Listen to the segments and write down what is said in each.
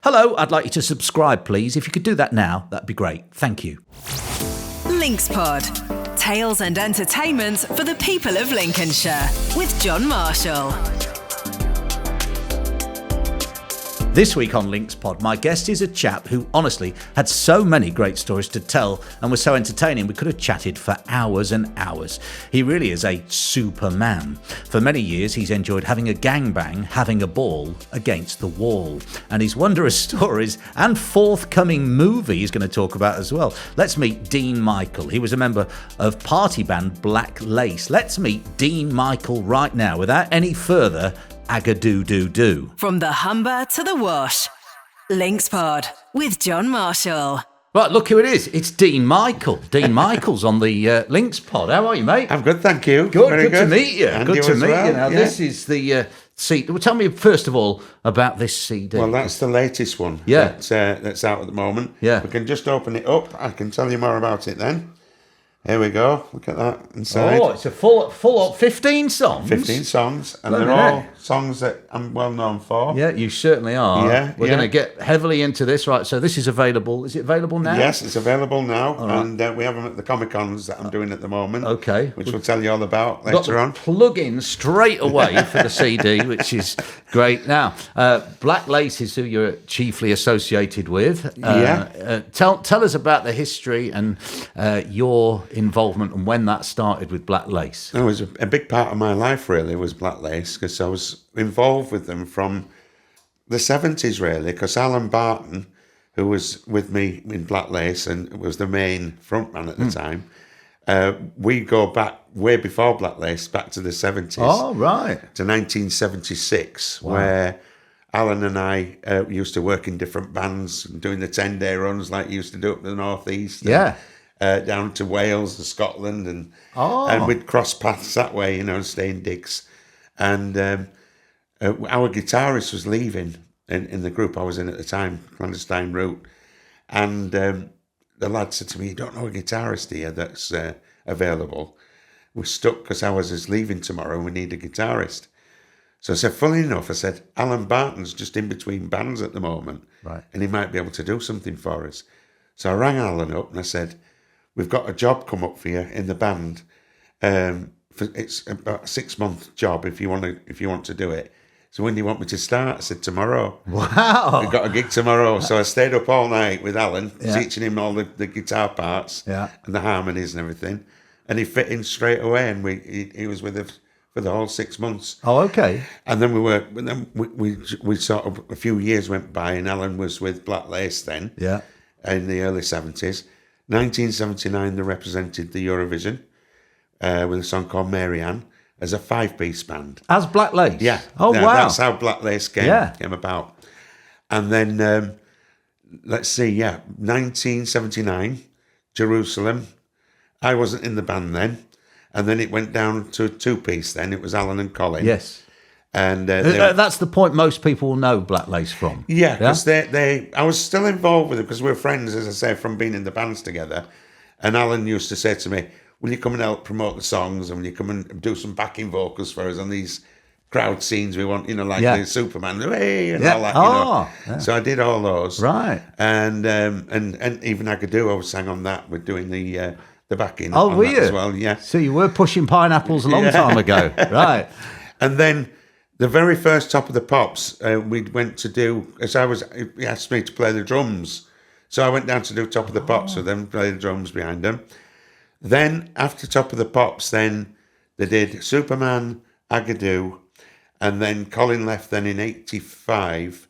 Hello, I'd like you to subscribe, please. If you could do that now, that'd be great. Thank you. Linkspod. Tales and entertainment for the people of Lincolnshire with John Marshall. This week on Linkspod, my guest is a chap who honestly had so many great stories to tell and was so entertaining we could have chatted for hours and hours. He really is a superman. For many years he's enjoyed having a gangbang, having a ball against the wall. And his wondrous stories and forthcoming movie he's going to talk about as well. Let's meet Dene Michael. He was a member of party band Black Lace. Let's meet Dene Michael right now without any further Agadoo. From the Humber to the Wash. Linkspod with John Marshall. Right, look who it is. It's Dene Michael. Dene Michael's on the Linkspod. How are you, mate? I'm good, thank you. Good to meet you. And good you to as meet well, you. Now, yeah. this is the CD. Well, tell me, first of all, about this CD. Well, that's the latest one. Yeah. That's out at the moment. Yeah. We can just open it up. I can tell you more about it then. Here we go. Look at that inside. Oh, it's a full 15 songs. 15 songs, and Bloody they're all heck. songs that I'm well known for. Yeah, you certainly are. Yeah, We're yeah. going to get heavily into this, right? So this is available. Is it available now? Yes, it's available now, right. and we have them at the Comic-Cons that I'm doing at the moment. Okay. Which we'll tell you all about Got later the on. plug-in straight away for the CD, which is great. Now, Black Lace is who you're chiefly associated with. Tell us about the history and your involvement and when that started with Black Lace. It was a big part of my life, really, was Black Lace, because I was involved with them from the 70s, really, because Alan Barton, who was with me in Black Lace and was the main frontman at the time, we go back way before Black Lace, back to the 70s. Oh, right. To 1976, where Alan and I used to work in different bands, doing the 10-day runs like you used to do up the Northeast. Yeah. Down to Wales and Scotland, and we'd cross paths that way, and stay in digs. And our guitarist was leaving in the group I was in at the time, Clandestine Route, and the lad said to me, "You don't know a guitarist here that's available? We're stuck because ours is leaving tomorrow and we need a guitarist." So I said, funny enough, I said, Alan Barton's just in between bands at the moment, right, and he might be able to do something for us. So I rang Alan up and I said, "We've got a job come up for you in the band. It's about a 6-month job if you want to do it. So when do you want me to start?" I said, "Tomorrow." Wow. We've got a gig tomorrow. So I stayed up all night with Alan, teaching him all the guitar parts and the harmonies and everything. And he fit in straight away, and he was with us for the whole 6 months. Oh, okay. And then we sort of, a few years went by, and Alan was with Black Lace then. Yeah. In the early 70s. 1979, they represented the Eurovision with a song called Mary Ann as a 5-piece band. As Black Lace? Yeah. Oh, wow. That's how Black Lace came about. And then, let's see, 1979, Jerusalem. I wasn't in the band then. And then it went down to a 2-piece then. It was Alan and Colin. Yes. And that's the point most people will know Black Lace from. Yeah, because I was still involved with them because we were friends, as I say, from being in the bands together. And Alan used to say to me, "Will you come and help promote the songs, and will you come and do some backing vocals for us on these crowd scenes we want, like the Superman, hey, and all that, Yeah. So I did all those. Right. And even Agadoo, I was sang on that. We're doing the backing Oh, on were that you? as well, yeah. So you were pushing pineapples a long time ago. Right. And then the very first Top of the Pops, we went to do, he asked me to play the drums. So I went down to do Top of the Pops with them, play the drums behind them. Then after Top of the Pops, then they did Superman, Agadoo, and then Colin left then in 85,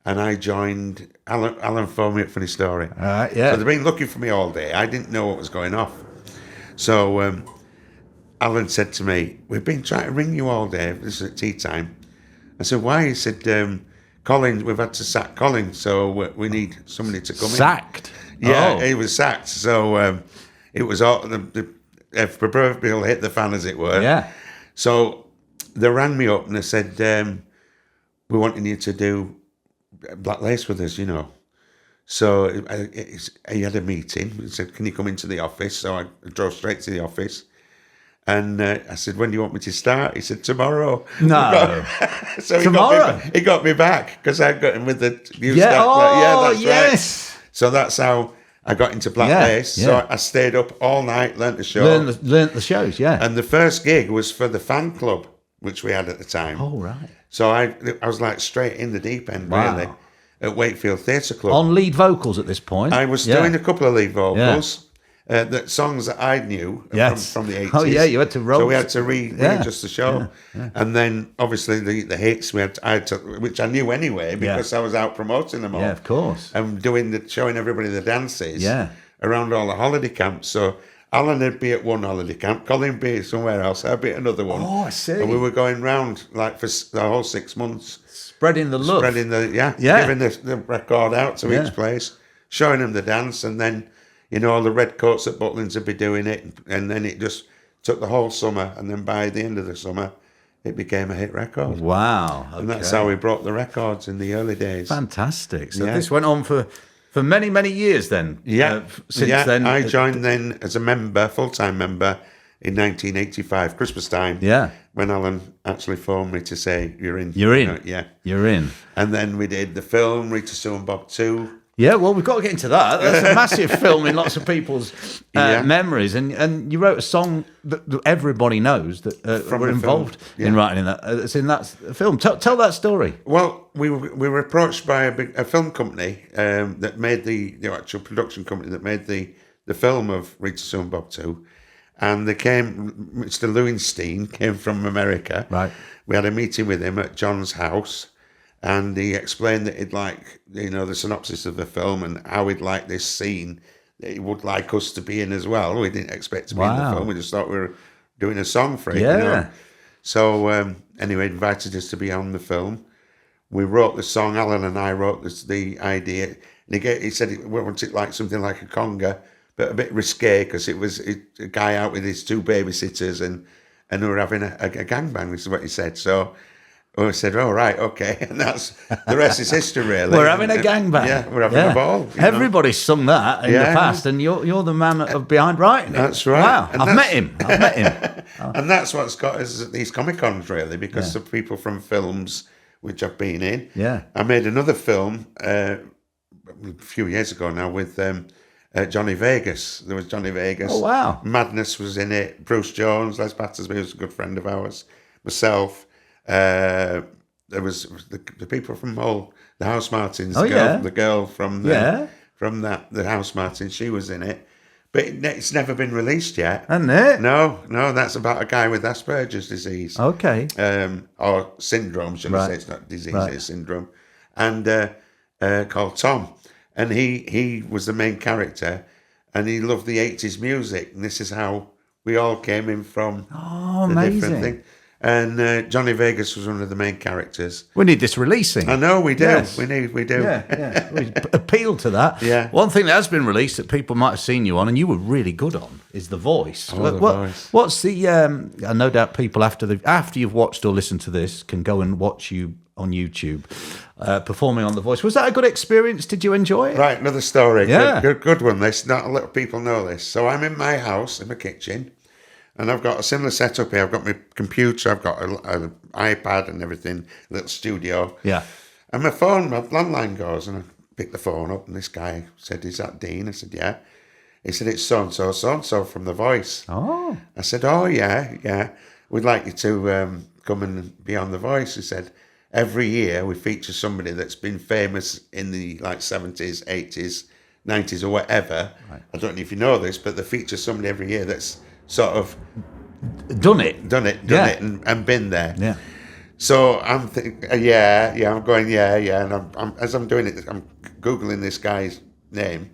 and I joined, Alan phoned me up for the story. All right, yeah. So they've been looking for me all day. I didn't know what was going off. So Alan said to me, "We've been trying to ring you all day. This is at tea time." I said, "Why?" He said, "Colin, we've had to sack Colin, so we need somebody to come Sacked? in." Yeah, Oh. he was sacked. So it was all, the proverbial hit the fan, as it were. Yeah. So they rang me up and they said, "We're wanting you to do Black Lace with us, So he had a meeting. He said, "Can you come into the office?" So I drove straight to the office. And I said, when do you want me to start? He said, tomorrow. No. So Tomorrow? He got me back because I got him with the new Yeah. stuff. Oh, That's yes. right. So that's how I got into Black Lace. Yeah. So I stayed up all night, learnt the show. Learned the shows, yeah. And the first gig was for the fan club, which we had at the time. Oh, right. So I was like straight in the deep end, Wow. really, at Wakefield Theatre Club. On lead vocals at this point. I was doing a couple of lead vocals. That songs that I knew from the 80s. Oh, yeah, you had to roll. So we had to readjust the show. Yeah. And then, obviously, the hits, I had to, which I knew anyway, because I was out promoting them all. Yeah, of course. And showing everybody the dances around all the holiday camps. So Alan would be at one holiday camp, Colin would be somewhere else, I'd be at another one. Oh, I see. And we were going round, like, for the whole 6 months. Spreading the love. Giving the record out to each place, showing them the dance, and then... all the red coats at Butlins would be doing it, and then it just took the whole summer, and then by the end of the summer, it became a hit record. Wow. Okay. And that's how we broke the records in the early days. Fantastic. So this went on for many, many years then? Since then? I joined then as a member, full-time member, in 1985, Christmas time. Yeah. When Alan actually phoned me to say, you're in. You're in. You're in. And then we did the film, Rita Sue and Bob 2. Yeah, well, we've got to get into that. That's a massive film in lots of people's memories. And you wrote a song that everybody knows that were involved in writing in that. It's in that film. Tell that story. Well, we were approached by a film company that made the actual production company that made the film of Rita Sue and Bob 2. And Mr. Lewenstein came from America. Right. We had a meeting with him at John's house. And he explained that he'd like, the synopsis of the film and how he'd like this scene that he would like us to be in as well. We didn't expect to be in the film. We just thought we were doing a song for it. Yeah. So anyway, invited us to be on the film. We wrote the song. Alan and I wrote the idea. And he said we wanted like something like a conga, but a bit risque because it was a guy out with his two babysitters and we were having a gangbang. This is what he said. So. I said, "Oh right, okay," and that's the rest is history. Really, we're having a gangbang. Yeah, we're having a ball. Everybody's sung that in the past, and you're the man behind writing it. That's right. Wow, I've met him. And that's what's got us at these Comic Cons, really, because of people from films which I've been in. Yeah, I made another film a few years ago now with Johnny Vegas. There was Johnny Vegas. Oh wow, Madness was in it. Bruce Jones, Les Battersby was a good friend of ours. Myself. There was the people from the House Martins. The girl from the House Martins. She was in it, but it's never been released yet. Hasn't it? No, that's about a guy with Asperger's disease. Okay. Or syndrome, should I say? It's not disease, it's syndrome. And called Tom, and he was the main character, and he loved the 80s music, and this is how we all came in from. Oh, amazing! Different thing. And Johnny Vegas was one of the main characters. We need this releasing. I know, we do. Yes. We do. Yeah. We appeal to that. Yeah. One thing that has been released that people might have seen you on, and you were really good on, is The Voice. The Voice. What's the? No doubt people after you've watched or listened to this can go and watch you on YouTube performing on The Voice. Was that a good experience? Did you enjoy it? Right, another story. Yeah. Good one. Not a lot of people know this. So I'm in my house, in my kitchen. And I've got a similar setup here. I've got my computer, I've got an iPad and everything, little studio. Yeah. And my landline goes, and I pick the phone up, and this guy said, "Is that Dean?" I said, "Yeah." He said, "It's so-and-so from The Voice." Oh. I said, "Oh, yeah. We'd like you to come and be on The Voice." He said, "Every year we feature somebody that's been famous in the 70s, 80s, 90s or whatever." Right. I don't know if you know this, but they feature somebody every year that's sort of done it and been there. Yeah. So I'm thinking, I'm going, and I'm as I'm doing it, I'm Googling this guy's name,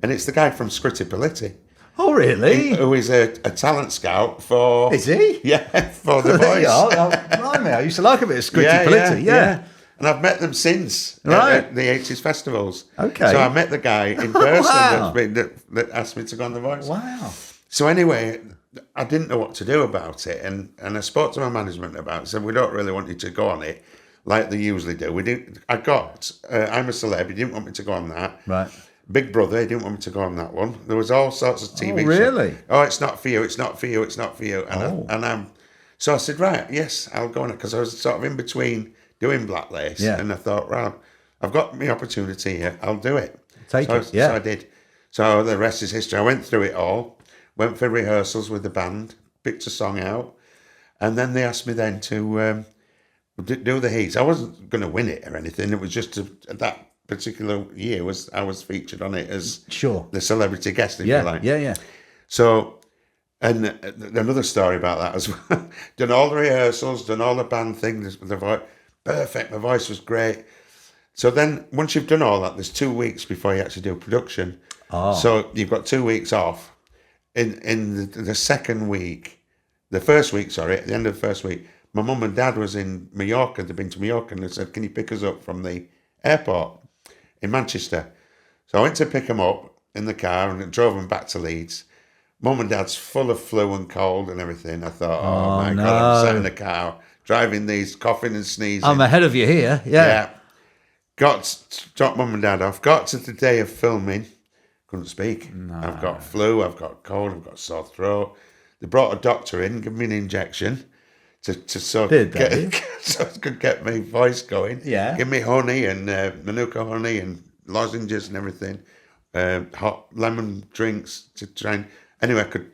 and it's the guy from Scritti Politti. Oh, really? Who is a talent scout for... Is he? Yeah, for The Voice. I used to like a bit of Scritti Politti, yeah. And I've met them since right. at the 80s festivals. Okay. So I met the guy in person Wow. that asked me to go on The Voice. Wow. So anyway, I didn't know what to do about it, and I spoke to my management about it. Said, "We don't really want you to go on it like they usually do." We didn't. I'm a celeb. You didn't want me to go on that, right? Big Brother, he didn't want me to go on that one. There was all sorts of TV shows. Really? Oh, it's not for you, it's not for you, it's not for you. And so I said, right, yes, I'll go on it, because I was sort of in between doing Black Lace, and I thought, well, I've got my opportunity here, I'll do it. So I did. So the rest is history. I went through it all, went for rehearsals with the band, picked a song out, and then they asked me then to do the heats. I wasn't going to win it or anything. It was just that particular year I was featured on it as the celebrity guest, if you like. Yeah. So, and another story about that as well. Done all the rehearsals, done all the band things. The voice, perfect. My voice was great. So then, once you've done all that, there's 2 weeks before you actually do production. So you've got 2 weeks off. In the second week, at the end of the first week, my mum and dad was in Mallorca. They'd been to Mallorca, and they said, "Can you pick us up from the airport in Manchester?" So I went to pick them up in the car and drove them back to Leeds. Mum and dad's full of flu and cold and everything. I thought, oh my God, I'm sat in the car driving these, coughing and sneezing. I'm ahead of you here. Yeah. Dropped mum and dad off. Got to the day of filming. Couldn't speak. No. I've got flu, I've got cold, I've got sore throat. They brought a doctor in, gave me an injection so I could get my voice going. Yeah. Give me honey and Manuka honey and lozenges and everything. Hot lemon drinks to try and... Anyway, I could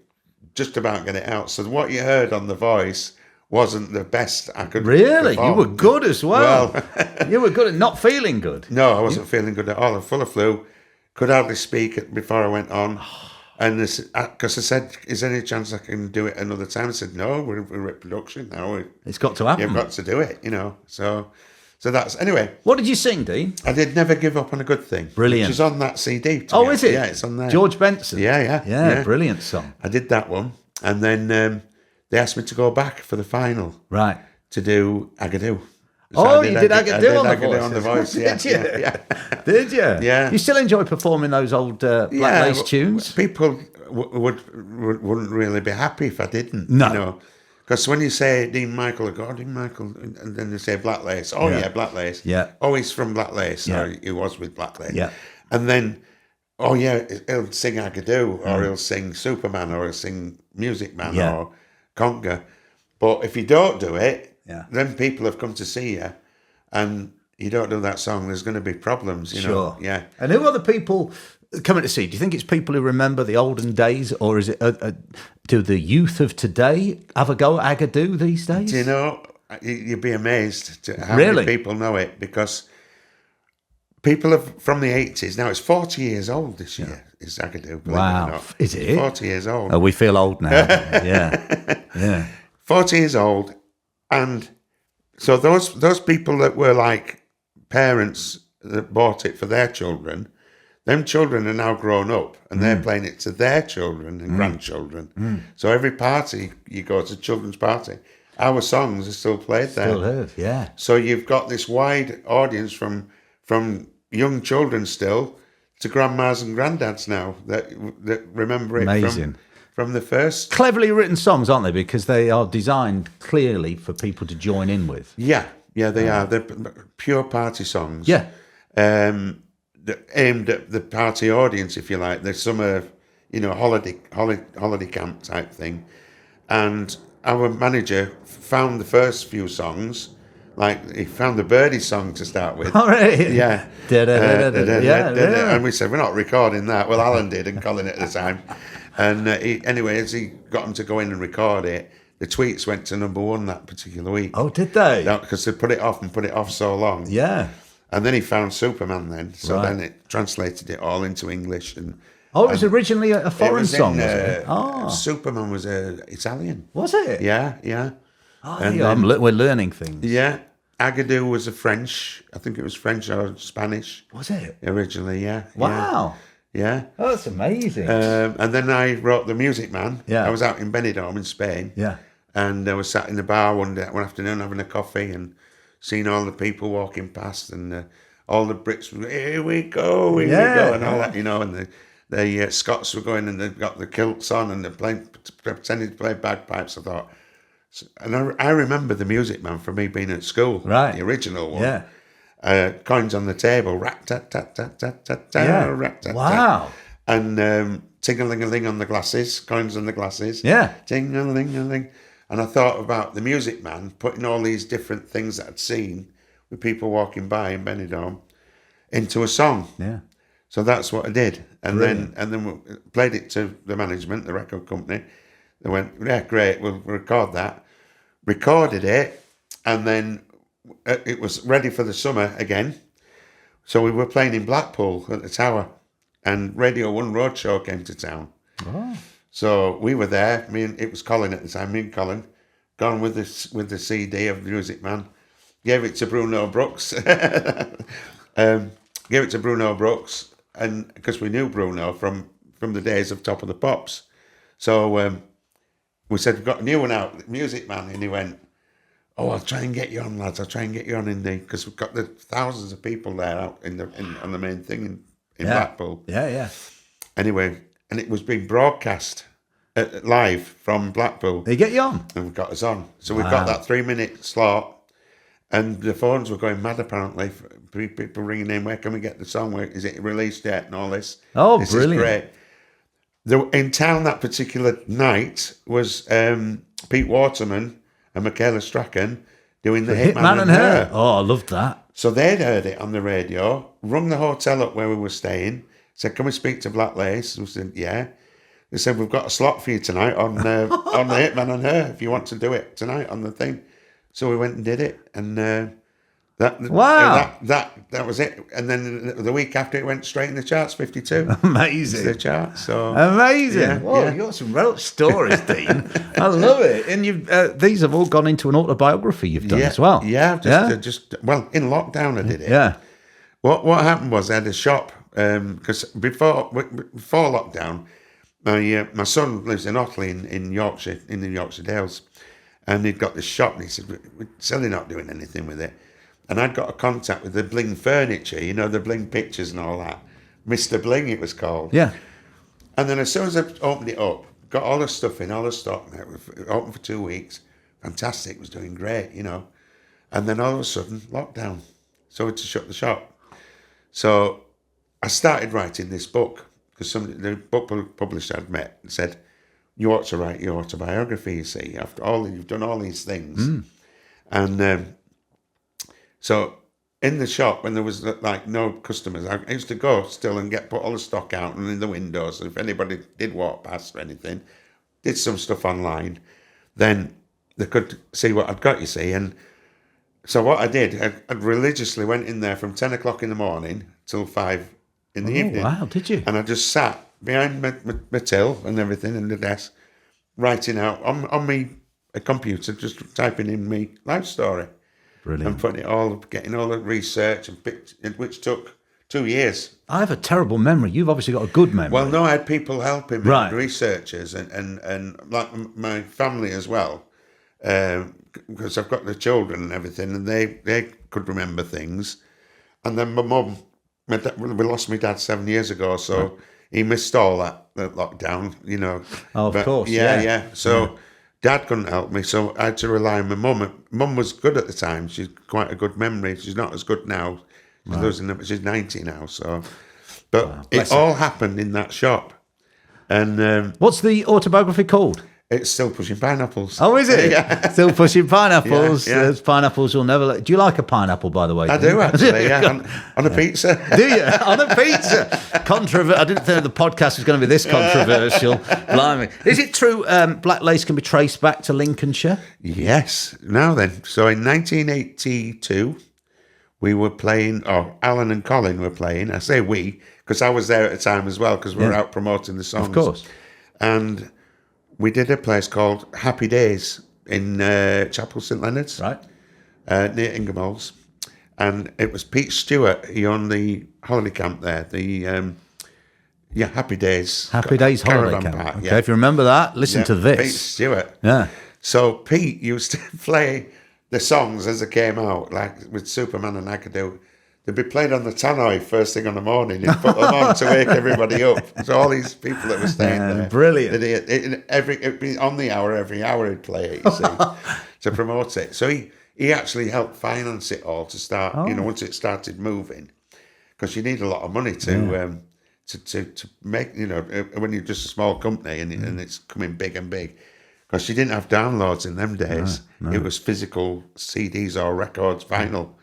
just about get it out. So what you heard on the voice wasn't the best I could Really? perform. You were good as well. You were good at not feeling good. No, I wasn't feeling good at all. I'm full of flu. Could hardly speak before I went on. And because I said, is there any chance I can do it another time? I said, no, we're at production now. It's got to happen. You've got to do it, So that's... Anyway. What did you sing, Dean? I did Never Give Up on a Good Thing. Brilliant. Which is on that CD. Is it? Yeah, it's on there. George Benson? Yeah, brilliant song. I did that one. And then they asked me to go back for the final. Right. To do Agadoo. So you did Agadoo on the voice. Did you? Yeah. Did you? Yeah. You still enjoy performing those old Black Lace tunes? People wouldn't really be happy if I didn't. No. Because when you say Dene Michael, I go, oh, Dene Michael, and then they say Black Lace. Oh, yeah, Black Lace. Yeah. Oh, he's from Black Lace. Yeah. Or he was with Black Lace. Yeah. And then, oh, yeah, he'll sing Agadoo, or he'll sing Superman, or he'll sing Music Man, or Conga. But if you don't do it, then people have come to see you, and you don't do that song, there's going to be problems, you know. Yeah. And who are the people coming to see? Do you think it's people who remember the olden days, or is it do the youth of today have a go at Agadoo these days? Do you know, you'd be amazed to how many people know it, because people from the 80s, now it's 40 years old this year, is Agadoo. Wow. Is it? 40 years old. Oh, we feel old now. Yeah. 40 years old. And so those people that were like parents that bought it for their children, them children are now grown up and they're playing it to their children and grandchildren. So every party you go to, children's party, our songs are still played there. Still heard, yeah. So you've got this wide audience from young children still to grandmas and granddads now that remember it. Amazing. From the first. Cleverly written songs, aren't they? Because they are designed clearly for people to join in with. Yeah, they are. They're pure party songs. Yeah. Aimed at the party audience, if you like. There's summer, holiday camp type thing. And our manager found the first few songs, like he found the Birdie song to start with. All right. Yeah. Yeah. And we said, we're not recording that. Well, Alan did, and Colin at the time. And as he got them to go in and record it, the tweets went to number 1 that particular week. Oh, did they? Because they put it off so long. Yeah. And then he found Superman then. So then it translated it all into English. And it was originally a foreign song, was it? Superman was Italian. Was it? Yeah. Oh, and we're learning things. Yeah. Agadoo was a French, I think it was French or Spanish. Was it? Originally, yeah. Wow. Yeah. Oh, that's amazing. And then I wrote The Music Man. Yeah. I was out in Benidorm in Spain. Yeah. And I was sat in the bar one afternoon having a coffee and seeing all the people walking past and all the Brits were, here we go, and all that, and the Scots were going and they've got the kilts on and they're pretending to play bagpipes. I thought, and I remember The Music Man from me being at school, right? The original one. Yeah. coins on the table, rat-tat-tat-tat-tat-tat, Yeah. rat-tat-tat. Wow. And ting-a-ling-a-ling on the glasses, coins on the glasses. Yeah. Ting-a-ling-a-ling. And I thought about the Music Man putting all these different things that I'd seen with people walking by in Benidorm into a song. Yeah. So that's what I did. And Brilliant. then we played it to the management, the record company. They went, yeah, great, we'll record that. Recorded it, and then it was ready for the summer again. So we were playing in Blackpool at the Tower, and Radio 1 Roadshow came to town. Oh. So we were there. It was Colin at the time. Me and Colin, gone with the CD of Music Man, gave it to Bruno Brooks. Gave it to Bruno Brooks, and because we knew Bruno from the days of Top of the Pops. So we said, we've got a new one out, Music Man, and he went, oh, I'll try and get you on, lads. I'll try and get you on in the, because we've got the thousands of people there out on the main thing in Blackpool. Yeah, yeah. Anyway, and it was being broadcast live from Blackpool. They get you on. And we got us on. So we got that 3-minute slot, and the phones were going mad apparently. People ringing in, where can we get the song? Where is it released yet? And all this. Oh, this brilliant. Is great. In town that particular night was Pete Waterman and Michaela Strachan doing the Hitman and Her. Oh, I loved that. So they'd heard it on the radio, rung the hotel up where we were staying, said, can we speak to Black Lace? We said, yeah. They said, we've got a slot for you tonight on the Hitman and Her, if you want to do it tonight on the thing. So we went and did it, and that was it. And then the week after, it went straight in the charts, 52. Amazing. The chart. So amazing. Yeah, Whoa, yeah. you got some real stories, Dean. I love it. And you've these have all gone into an autobiography you've done as well. Yeah, just in lockdown I did it. Yeah. What happened was I had a shop because before lockdown, my son lives in Otley in Yorkshire, in the Yorkshire Dales, and he'd got this shop, and he said, we're still not doing anything with it. And I'd got a contact with the Bling Furniture, the Bling Pictures and all that. Mr. Bling, it was called. Yeah. And then as soon as I opened it up, got all the stuff in, all the stock, and it was open for 2 weeks. Fantastic, it was doing great, And then all of a sudden, lockdown. So we had to shut the shop. So I started writing this book, because the book publisher I'd met said, you ought to write your autobiography, you see, after you've done all these things. And so in the shop, when there was like no customers, I used to go still and put all the stock out and in the windows. And if anybody did walk past or anything, did some stuff online, then they could see what I'd got, you see. And so what I did, I religiously went in there from 10 o'clock in the morning till 5 in the evening. Wow, did you? And I just sat behind my till and everything in the desk, writing out on a computer, just typing in my life story. Brilliant. And putting it all, getting all the research, which took 2 years. I have a terrible memory. You've obviously got a good memory. Well, no, I had people helping me, Right. researchers and like my family as well, because I've got the children and everything, and they could remember things. And then my mum, we lost my dad 7 years ago, so he missed all that lockdown, Oh, of course, yeah. So Dad couldn't help me, so I had to rely on my mum. Mum was good at the time. She's quite a good memory. She's not as good now. She's 90 now, so. But it all happened in that shop. And what's the autobiography called? it's Still Pushing Pineapples. Oh, is it? Yeah. Still Pushing Pineapples. Yeah. Those pineapples will never let... Do you like a pineapple, by the way? I do, actually, yeah. On a pizza. Do you? On a pizza? I didn't think the podcast was going to be this controversial. Blimey. Is it true Black Lace can be traced back to Lincolnshire? Yes. Now then, so in 1982, we were playing, Alan and Colin were playing. I say we, because I was there at the time as well, because we were out promoting the songs. Of course. And we did a place called Happy Days in Chapel St Leonard's, Right. Near Ingermalls. And it was Pete Stewart. He owned the holiday camp there. The Happy Days. Happy Days Holiday Caravan Camp. Park, Okay, yeah. if you remember that, listen to this. Pete Stewart. Yeah. So Pete used to play the songs as they came out, like with Superman and Agadoo. They'd be played on the tannoy first thing on the morning. He'd put them on to wake everybody up. So all these people that were staying there. Brilliant. It'd be on the hour, every hour he'd play it, you see, to promote it. So he he actually helped finance it all to start. Once it started moving, because you need a lot of money to make. When you're just a small company and it's coming big and big. Because you didn't have downloads in them days. No. It was physical CDs or records, vinyl,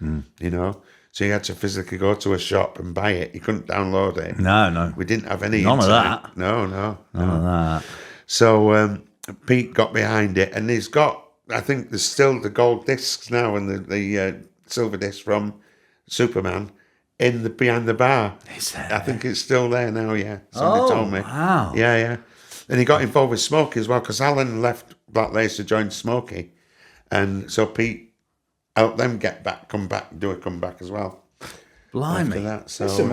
So you had to physically go to a shop and buy it. You couldn't download it. No. We didn't have any None internet. of that. No. None of that. So Pete got behind it, and he's got, I think there's still the gold discs now and the silver disc from Superman behind the bar. Is there? I think it's still there now, yeah. Somebody told me. Wow. Yeah. And he got involved with Smokey as well, because Alan left Black Lace to join Smokey. And so Pete helped them do a comeback as well. Blimey. After that, so, some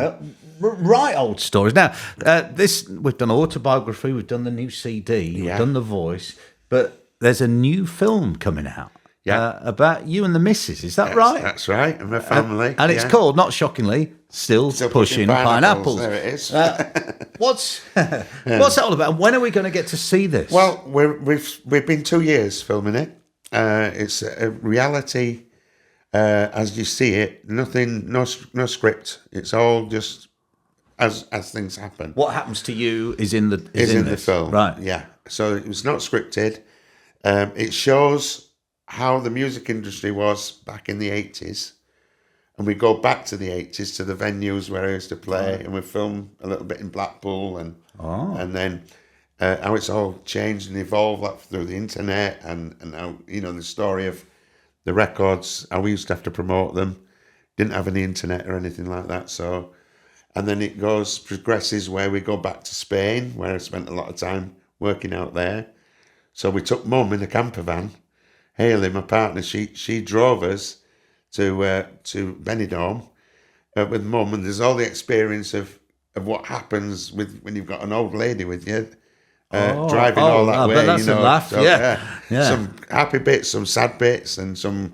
right old stories. Now, we've done autobiography, we've done the new CD, we've done The Voice, but there's a new film coming out. Yeah. About you and the missus, is that right? That's right, and my family. And it's called, not shockingly, Still Pushing Pineapples. There it is. What's that all about? When are we going to get to see this? Well, we've been 2 years filming it. It's a reality as you see it. Nothing, no script. It's all just as things happen. What happens to you is in the film, right? Yeah. So it was not scripted. It shows how the music industry was back in the 80s. And we go back to the 80s to the venues where I used to play, and we film a little bit in Blackpool, and then how it's all changed and evolved through the internet, and how, the story of the records, how we used to have to promote them. Didn't have any internet or anything like that. So, and then it progresses where we go back to Spain, where I spent a lot of time working out there. So we took Mum in a camper van. Hayley, my partner, she drove us to Benidorm with Mum, and there's all the experience of what happens when you've got an old lady with you driving all that way. That's a laugh. So, yeah. Some happy bits, some sad bits, and some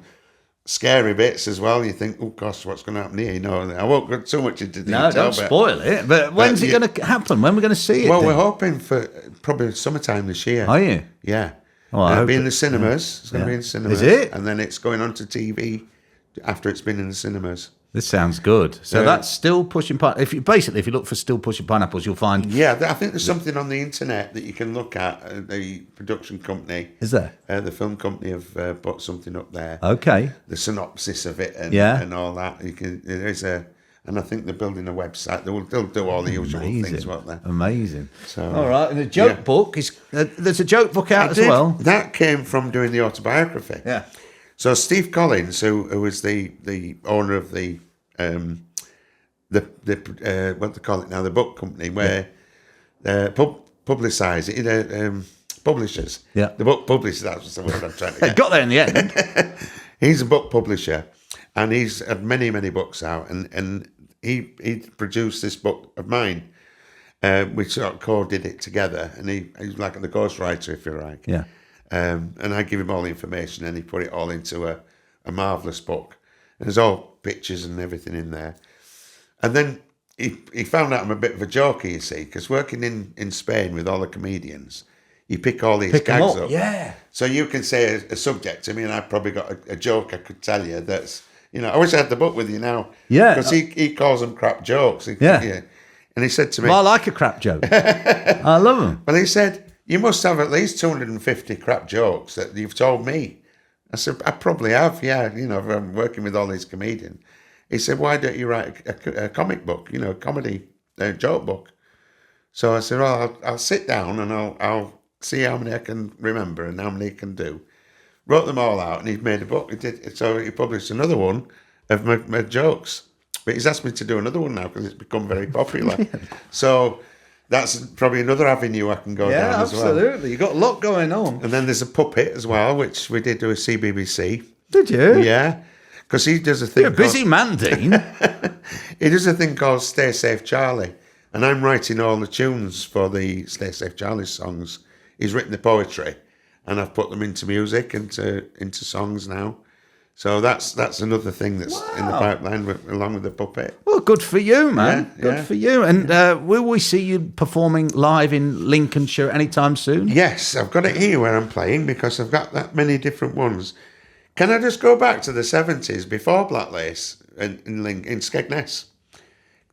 scary bits as well. You think, oh gosh, what's going to happen here? I won't go too much into detail. No, don't spoil it. But when's it going to happen? When are we going to see it? Well, we're hoping for probably summertime this year. Are you? Yeah. Oh, it'll be in the cinemas. It's going to be in cinemas. Is it? And then it's going on to TV after it's been in the cinemas. This sounds good. So that's Still Pushing Pineapples. If you look for Still Pushing Pineapples, you'll find... Yeah, I think there's something on the internet that you can look at. The production company... Is there? The film company have put something up there. Okay. The synopsis of it and all that. And I think they're building a website. They'll do all the usual things, won't they? Amazing. So, all right, and the joke book is... there's a joke book out as well. That came from doing the autobiography. Yeah. So Steve Collins, who was the owner of the what they call it now, the book company, where publicise it, publishers. Yeah. The book publishers, that's the word I'm trying to get. Got there in the end. He's a book publisher, and he's had many, many books out, and he produced this book of mine. We sort of co-did it together, and he's like the ghostwriter, if you like. Yeah. And I give him all the information, and he put it all into a marvellous book. And there's all pictures and everything in there. And then he found out I'm a bit of a joker, you see, because working in Spain with all the comedians, you pick all these gags up. Yeah. So you can say a subject to me, and I've probably got a joke I could tell you that's, I wish I had the book with you now. Yeah. Because he calls them crap jokes. Yeah. And he said to me... Well, I like a crap joke. I love them. Well, he said... You must have at least 250 crap jokes that you've told me. I said, I probably have, yeah. I'm working with all these comedians. He said, why don't you write a comic book, a comedy joke book? So I said, well, I'll sit down and I'll see how many I can remember and how many I can do. Wrote them all out, and he's made a book. So he published another one of my jokes. But he's asked me to do another one now because it's become very popular. So... that's probably another avenue I can go down as well. Yeah, absolutely. You've got a lot going on. And then there's a puppet as well, which we did do a CBBC. Did you? Yeah. Because he does a thing You're a busy man, Dean. He does a thing called Stay Safe Charlie. And I'm writing all the tunes for the Stay Safe Charlie songs. He's written the poetry. And I've put them into music, into songs now. So that's another thing that's in the pipeline along with the puppet. Well, good for you, man. Yeah, good for you. And will we see you performing live in Lincolnshire anytime soon? Yes, I've got it here where I'm playing because I've got that many different ones. Can I just go back to the 70s before Black Lace in Skegness?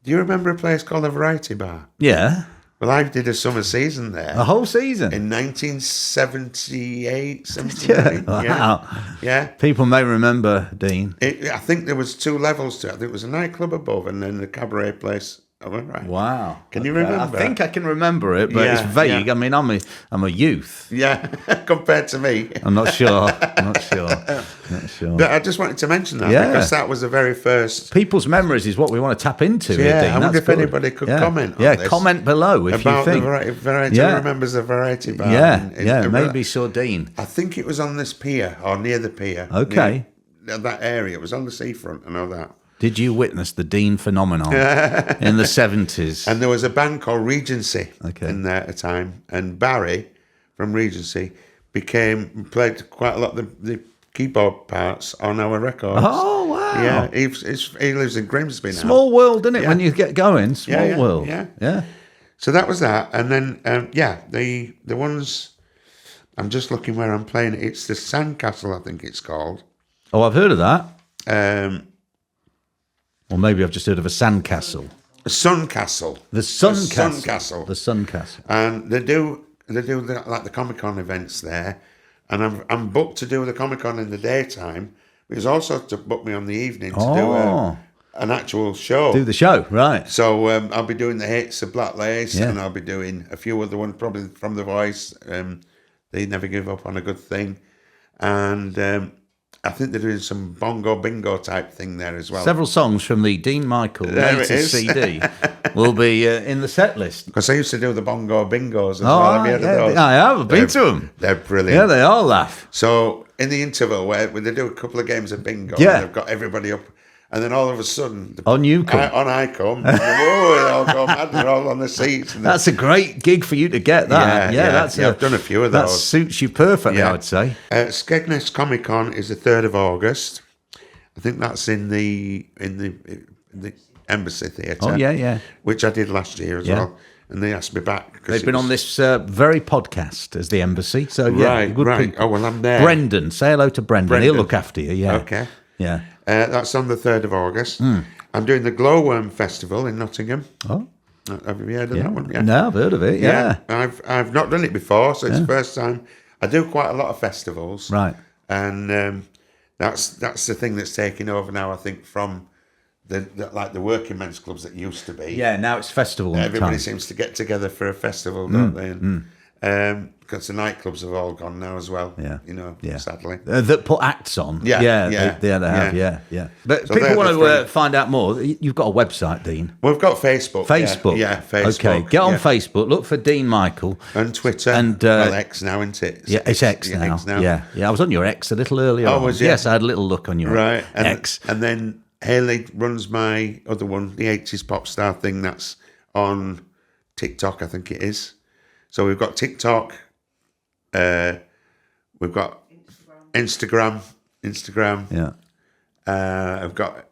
Do you remember a place called the Variety Bar? Yeah. Well, I did a summer season there. A whole season? In 1978, 79. Wow. Yeah. People may remember, Dean. I think there was 2 levels to it. I think it was a nightclub above and then the cabaret place. Am I right? Wow. Can you remember? I think I can remember it, but it's vague. Yeah. I mean, I'm a youth. Yeah, compared to me. I'm not sure. Not sure. But I just wanted to mention that because that was the very first. People's memories is what we want to tap into. Yeah, here, Dean. I wonder That's if anybody could comment on this. Yeah, comment below if about you think. The variety remembers the Variety Bar. Maybe saw Dean. I think it was on this pier or near the pier. Okay. Near that area. It was on the seafront. I know that. Did you witness the Dean phenomenon in the 70s? And there was a band called Regency in there at the time. And Barry from Regency played quite a lot of the keyboard parts on our records. Oh, wow. Yeah, he lives in Grimsby now. Small world, isn't it, when you get going? Small world. Yeah. So that was that. And then, the ones, I'm just looking where I'm playing. It's the Sandcastle, I think it's called. Oh, I've heard of that. Or maybe I've just heard of a sandcastle. A Suncastle. The Suncastle. Suncastle. The Suncastle. And they do the Comic-Con events there. And I'm booked to do the Comic-Con in the daytime. It was also to book me on the evening to do an actual show. Do the show, right. So I'll be doing the hits of Black Lace and I'll be doing a few other ones, probably from The Voice. They Never Give Up on a Good Thing. And I think they're doing some bongo bingo type thing there as well. Several songs from the Dene Michael latest CD will be in the set list. Because I used to do the bongo bingos as well. Have you heard of those? I have. I've been to them. They're brilliant. Yeah, they all laugh. So in the interval where they do a couple of games of bingo, and they've got everybody up, and then all of a sudden, on you come, on I come, and they all go mad. They're all on the seats. And that's a great gig for you to get that. I've done a few of those. That suits you perfectly, I would say. Skegness Comic Con is the 3rd of August. I think that's in the Embassy Theatre. Oh yeah. Which I did last year as well. And they asked me back. They've been on this very podcast as the Embassy. So good people. Oh, well, I'm there. Brendan, say hello to Brendan. He'll look after you. Yeah. Okay. Yeah. That's on the 3rd of August. I'm doing the Glowworm Festival in Nottingham. Oh. Have you heard of that one? Yeah. No, I've heard of it. Yeah. I've not done it before, so it's the first time. I do quite a lot of festivals. Right. And that's the thing that's taking over now, I think, from the working men's clubs that used to be. Yeah, now it's festival Everybody time. seems to get together for a festival, don't they? And, because the nightclubs have all gone now as well. Sadly. That put acts on. They have. Yeah. But So people want to they're find out more. You've got a website, Dean. We've got Facebook. Facebook. Yeah, Facebook. Okay, get on Facebook. Look for Dene Michael. And Twitter. And X now, isn't it? It's X now. Yeah. I was on your X a little earlier. Oh, was you? Yes, I had a little look on your X. And then Haley runs my other one, the 80s pop star thing that's on TikTok, I think it is. So we've got TikTok, we've got Instagram. Yeah. I've got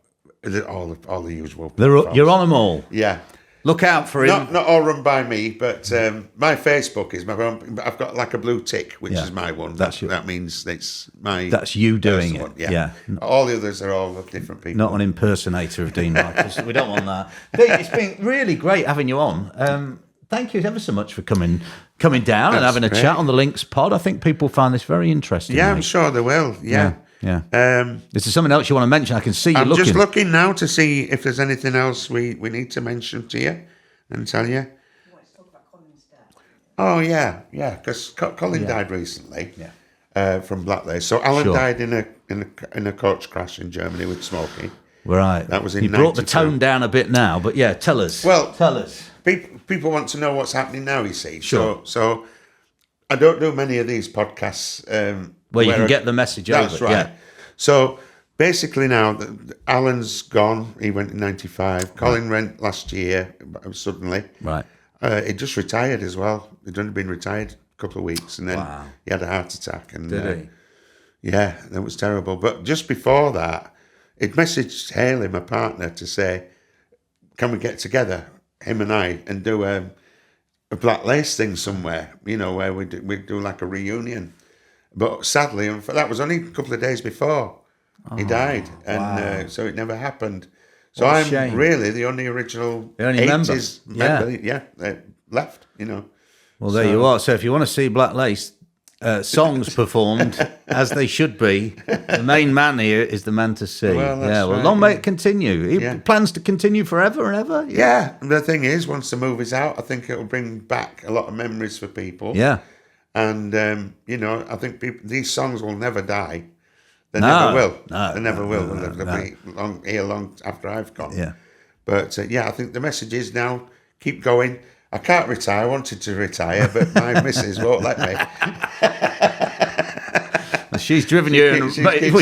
all the usual. You're on them all. Yeah. Look out for him. Not all run by me, but my Facebook is my own. I've got like a blue tick, which is my one. That means it's my. That's you doing it. One. Yeah. All the others are all of different people. Not an impersonator of Dene Michael. We don't want that. Dean, it's been really great having you on. Thank you ever so much for coming down and having a chat on the Links pod. I think people find this very interesting. Yeah, I'm sure they will. Yeah. Is there something else you want to mention? I can see you looking. I'm just looking now to see if there's anything else we need to mention to you and tell you. You want to talk about Colin's death? Oh, yeah, because Colin died recently from Black Lace. So Alan died in a coach crash in Germany with Smokey. Right. That was in You brought 92. the tone down a bit now, but tell us. Well, tell us. People want to know what's happening now, you see. Sure. So I don't do many of these podcasts. Where you can get the message over. That's right. Yeah. So basically now, Alan's gone. He went in 95. Colin went last year, suddenly. Right. He just retired as well. He'd only been retired a couple of weeks, and then he had a heart attack. And, Did he? Yeah, that was terrible. But just before that, he'd messaged Haley, my partner, to say, can we get together, him and I, and do a Black Lace thing somewhere, where we do like a reunion. But sadly, that was only a couple of days before he died, and so it never happened. So What a I'm shame. really the only original The only member. 80s member left, you know. Well, there you are. So if you want to see Black Lace songs performed as they should be, the main man here is the man to see. Well, that's right, long may it continue. He plans to continue forever and ever. Yeah, the thing is, once the movie's out, I think it'll bring back a lot of memories for people. Yeah. And, you know, I think these songs will never die. They never will. They never will. They'll be long after I've gone. Yeah. But, I think the message is now, keep going. I can't retire. I wanted to retire, but my missus won't let me. She's driven you,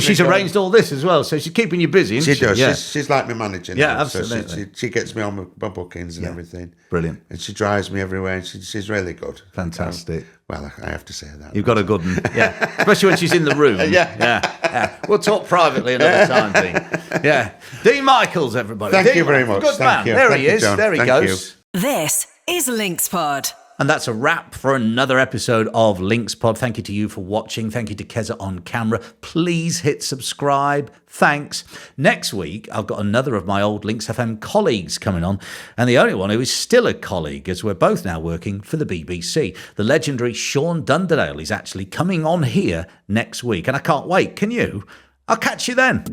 she's arranged all this as well, so she's keeping you busy, isn't she? She does. Yeah. She's like my manager now. Yeah, absolutely. So she gets me on my bookings and everything. Brilliant. And she drives me everywhere, and she's really good. Fantastic. Well, I have to say that. You've got a good one, yeah. Especially when she's in the room. Yeah. We'll talk privately another time, Dean. Yeah. Dene Michaels, everybody. Thank you very much. Good Thank man. you. There Thank he you, is. John. There he Thank goes. you. This is LinksPod. And that's a wrap for another episode of LinksPod. Thank you to you for watching. Thank you to Keza on camera. Please hit subscribe. Thanks. Next week, I've got another of my old Links FM colleagues coming on, and the only one who is still a colleague, as we're both now working for the BBC. The legendary Sean Dunderdale is actually coming on here next week, and I can't wait. Can you? I'll catch you then.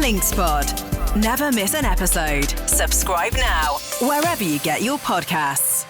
LinksPod. Never miss an episode. Subscribe now, wherever you get your podcasts.